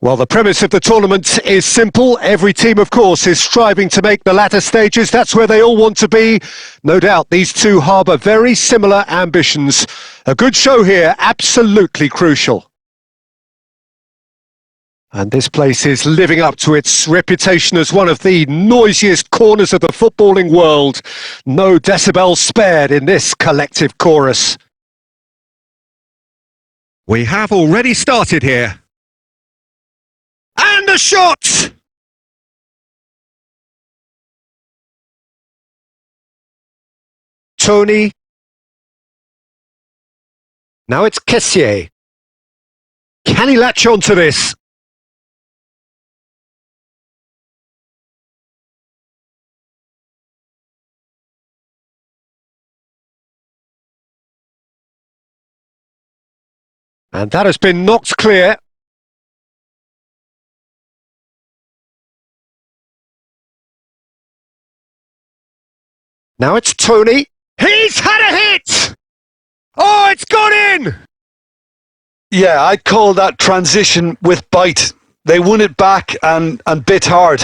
Well, the premise of the tournament is simple. Every team, of course, is striving to make the latter stages. That's where they all want to be. No doubt these two harbour very similar ambitions. A good show here, absolutely crucial. And this place is living up to its reputation as one of the noisiest corners of the footballing world. No decibels spared in this collective chorus. We have already started here. And a shot! Tony. Now it's Kessié. Can he latch on to this? And that has been knocked clear. Now it's Tony. He's had a hit! Oh, it's gone in! Yeah, I'd call that transition with bite. They won it back and bit hard.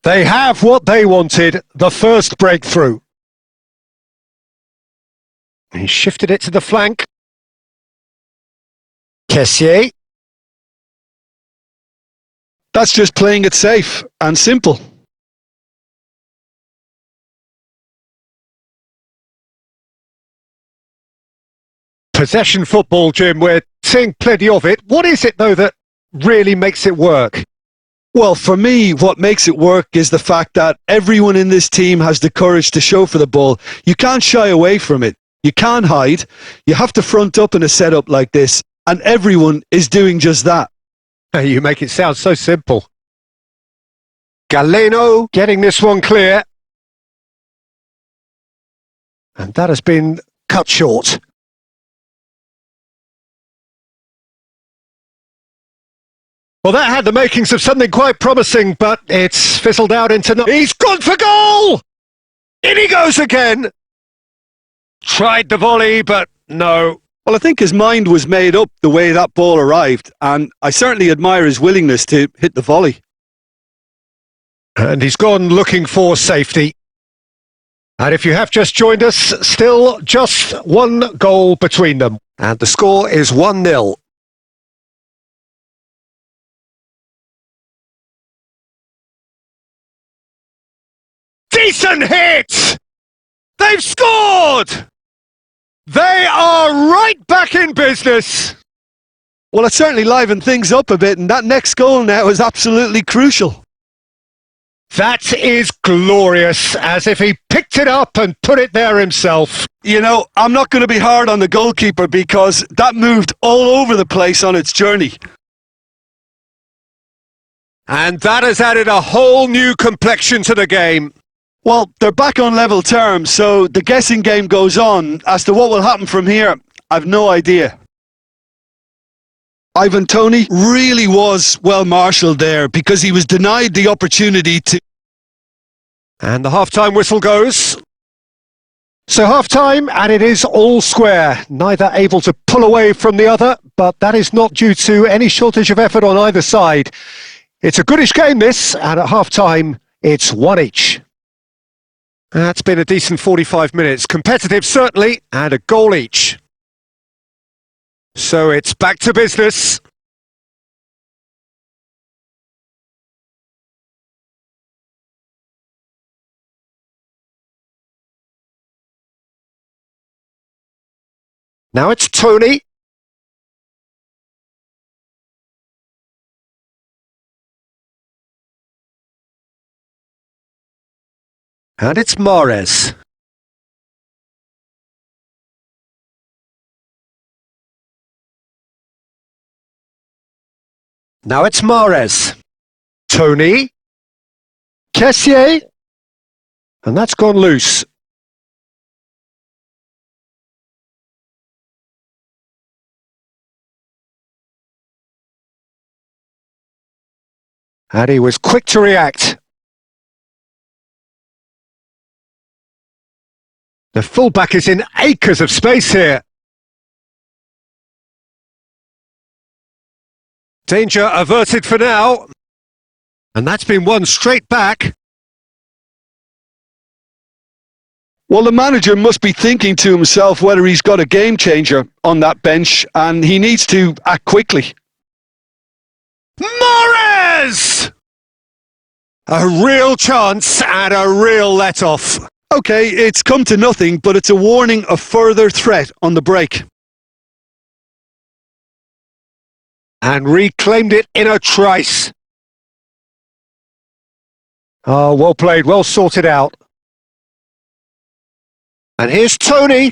They have what they wanted, the first breakthrough. He shifted it to the flank. Kessié. That's just playing it safe and simple. Possession football, Jim, we're seeing plenty of it. What is it, though, that really makes it work? Well, for me, what makes it work is the fact that everyone in this team has the courage to show for the ball. You can't shy away from it. You can't hide. You have to front up in a setup like this, and everyone is doing just that. You make it sound so simple. Galeno getting this one clear. And that has been cut short. Well, that had the makings of something quite promising, but it's fizzled out into no... He's gone for goal! In he goes again! Tried the volley, but no. Well, I think his mind was made up the way that ball arrived, and I certainly admire his willingness to hit the volley. And he's gone looking for safety. And if you have just joined us, still just one goal between them. And the score is 1-0. Decent hit! They've scored! They are right back in business. Well, it certainly livened things up a bit, and that next goal now is absolutely crucial. That is glorious, as if he picked it up and put it there himself. You know, I'm not going to be hard on the goalkeeper because that moved all over the place on its journey. And that has added a whole new complexion to the game. Well, they're back on level terms, so the guessing game goes on. As to what will happen from here, I've no idea. Ivan Toney really was well marshalled there because he was denied the opportunity to... And the half-time whistle goes. So half-time, and it is all square. Neither able to pull away from the other, but that is not due to any shortage of effort on either side. It's a goodish game, this, and at half-time, it's one each. That's been a decent 45 minutes. Competitive, certainly, and a goal each. So it's back to business. Now it's Tony. And it's Mahrez. Now it's Mahrez. Tony. Kessié. And that's gone loose. And he was quick to react. The fullback is in acres of space here. Danger averted for now. And that's been won straight back. Well, the manager must be thinking to himself whether he's got a game changer on that bench, and he needs to act quickly. Morris! A real chance and a real let-off. Okay, it's come to nothing, but it's a warning of further threat on the break. And reclaimed it in a trice. Oh, well played, well sorted out. And here's Tony.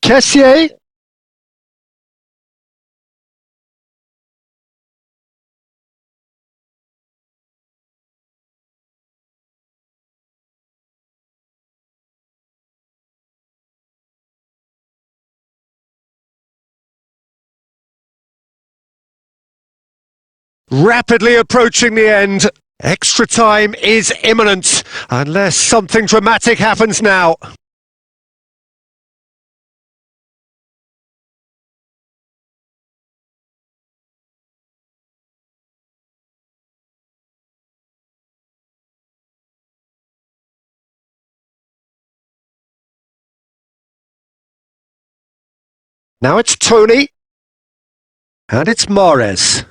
Kessier. Rapidly approaching the end. Extra time is imminent, unless something dramatic happens now. Now it's Tony. And it's Morris.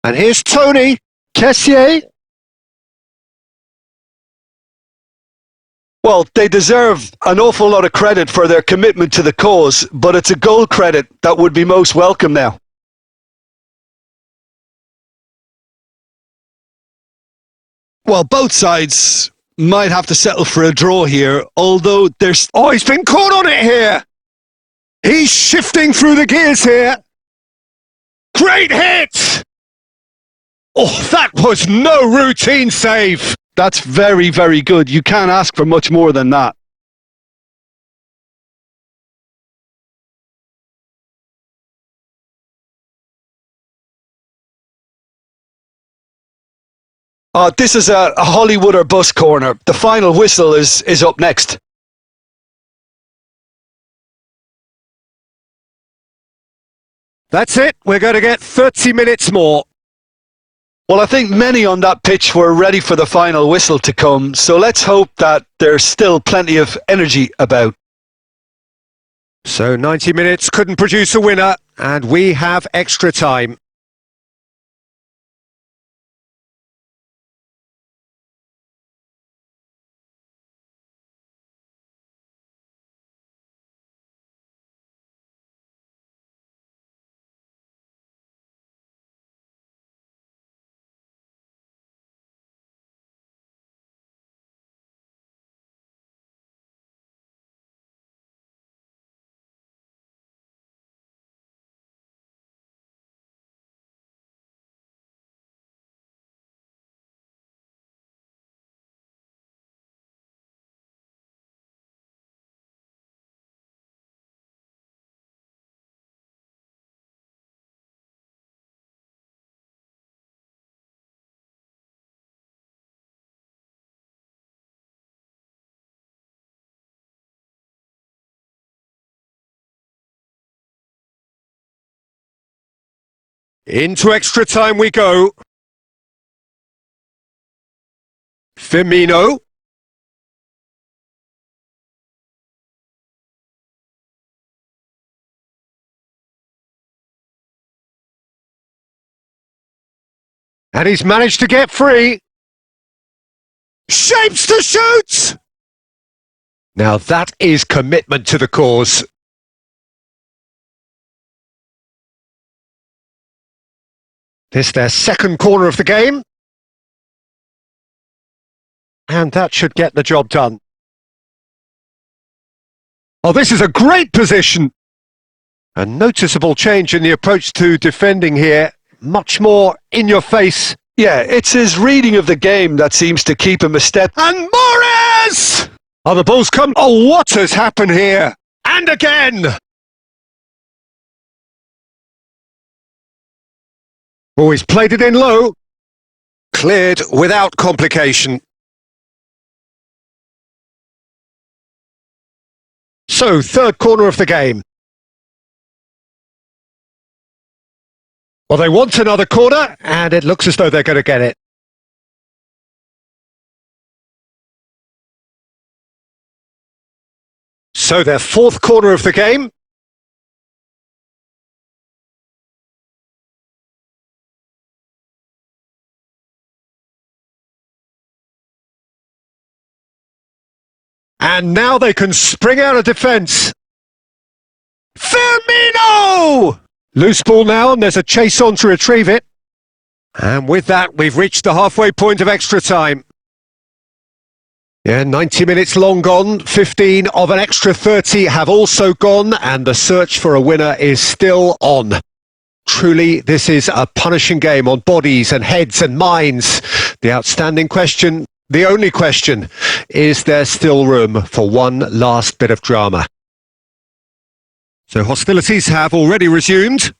And here's Tony. Kessier. Well, they deserve an awful lot of credit for their commitment to the cause, but it's a goal credit that would be most welcome now. Well, both sides might have to settle for a draw here, although there's... Oh, he's been caught on it here. He's shifting through the gears here. Great hit! Oh, that was no routine save. That's very, very good. You can't ask for much more than that. This is a Hollywood or bust corner. The final whistle is up next. That's it. We're going to get 30 minutes more. Well, I think many on that pitch were ready for the final whistle to come, so let's hope that there's still plenty of energy about. So 90 minutes couldn't produce a winner, and we have extra time. Into extra time we go. Firmino. And he's managed to get free. Shapes to shoot! Now that is commitment to the cause. This their second corner of the game. And that should get the job done. Oh, this is a great position. A noticeable change in the approach to defending here. Much more in your face. Yeah, it's his reading of the game that seems to keep him a step. And Morris! Oh, the ball's come. Oh, what has happened here? And again! Oh, he's played it in low. Cleared without complication. So, third corner of the game. Well, they want another corner, and it looks as though they're going to get it. So their fourth corner of the game. And now they can spring out of defence. Firmino! Loose ball now, and there's a chase on to retrieve it. And with that, we've reached the halfway point of extra time. Yeah, 90 minutes long gone, 15 of an extra 30 have also gone, and the search for a winner is still on. Truly, this is a punishing game on bodies and heads and minds. The outstanding question, the only question, is there still room for one last bit of drama? So hostilities have already resumed.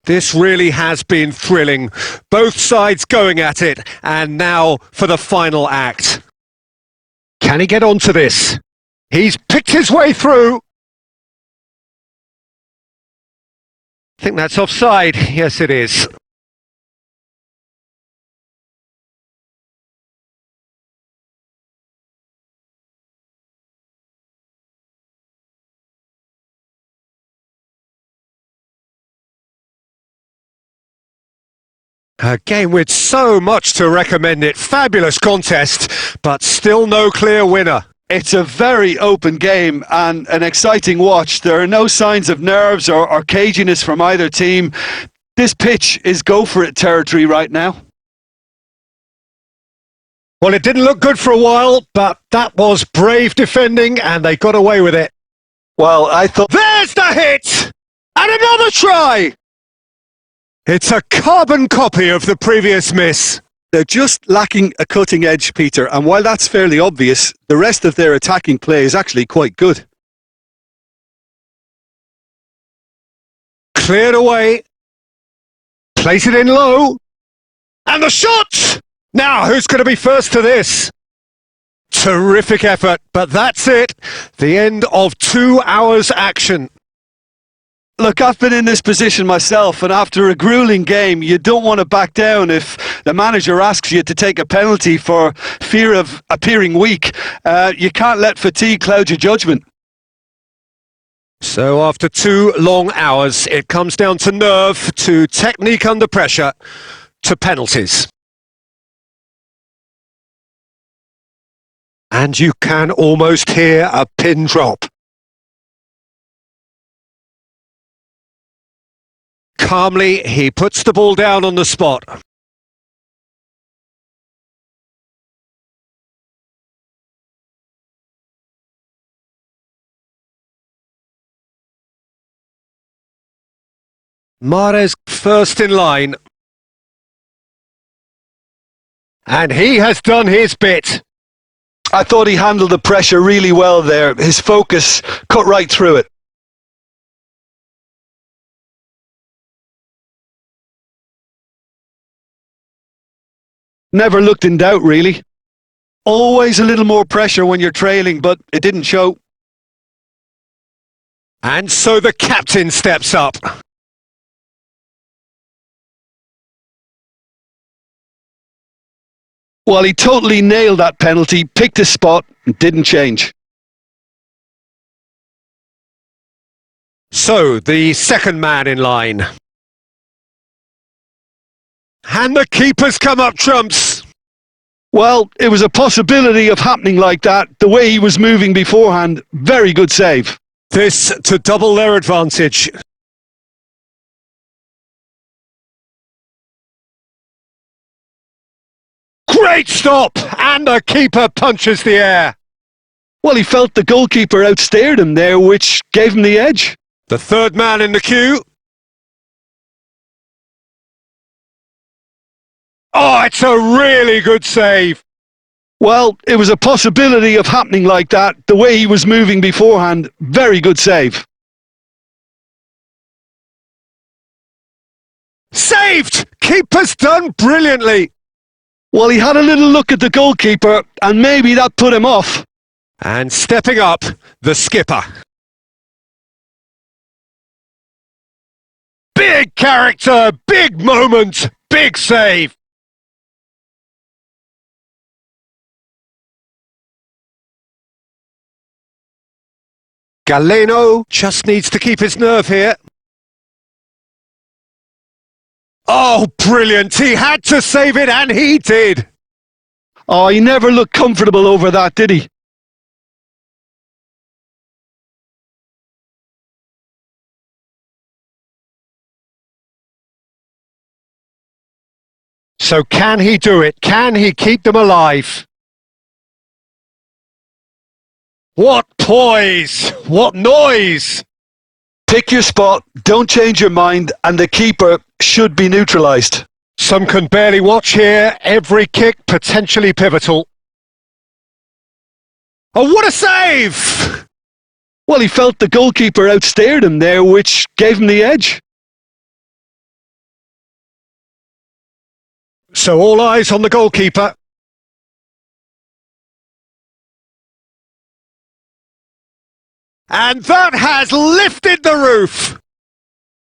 This really has been thrilling. Both sides going at it, and now for the final act. Can he get onto this? He's picked his way through. I think that's offside. Yes, it is. A game with so much to recommend it. Fabulous contest, but still no clear winner. It's a very open game and an exciting watch. There are no signs of nerves or caginess from either team. This pitch is go-for-it territory right now. Well, it didn't look good for a while, but that was brave defending, and they got away with it. Well, I thought... There's the hit! And another try! It's a carbon copy of the previous miss. They're just lacking a cutting edge, Peter, and while that's fairly obvious, the rest of their attacking play is actually quite good. Cleared away. Place it in low. And the shot! Now, who's going to be first to this? Terrific effort, but that's it. The end of 2 hours action. Look, I've been in this position myself, and after a grueling game, you don't want to back down if the manager asks you to take a penalty for fear of appearing weak. You can't let fatigue cloud your judgment. So after 2 long hours, it comes down to nerve, to technique under pressure, to penalties. And you can almost hear a pin drop. Calmly, he puts the ball down on the spot. Mahrez first in line. And he has done his bit. I thought he handled the pressure really well there. His focus cut right through it. Never looked in doubt, really. Always a little more pressure when you're trailing, but it didn't show. And so the captain steps up. Well, he totally nailed that penalty, picked his spot, and didn't change. So, the second man in line. And the keeper's come up trumps. Well, it was a possibility of happening like that. The way he was moving beforehand, very good save. This to double their advantage. Great stop! And the keeper punches the air. Well, he felt the goalkeeper outstared him there, which gave him the edge. The third man in the queue. Oh, it's a really good save. Well, it was a possibility of happening like that. The way he was moving beforehand, very good save. Saved! Keeper's done brilliantly. Well, he had a little look at the goalkeeper, and maybe that put him off. And stepping up, the skipper. Big character, big moment, big save. Galeno just needs to keep his nerve here. Oh, brilliant. He had to save it, and he did. Oh, he never looked comfortable over that, did he? So can he do it? Can he keep them alive? What poise! What noise! Pick your spot, don't change your mind, and the keeper should be neutralised. Some can barely watch here. Every kick potentially pivotal. Oh, what a save! Well, he felt the goalkeeper outstared him there, which gave him the edge. So all eyes on the goalkeeper. And that has lifted the roof.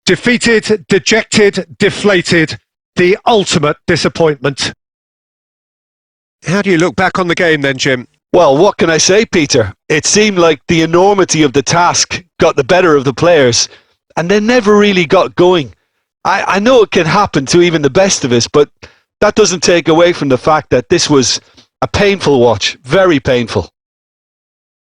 Defeated, dejected, deflated. The ultimate disappointment. How do you look back on the game then, Jim? Well, what can I say, Peter? It seemed like the enormity of the task got the better of the players, and they never really got going. I know it can happen to even the best of us, but that doesn't take away from the fact that this was a painful watch, very painful.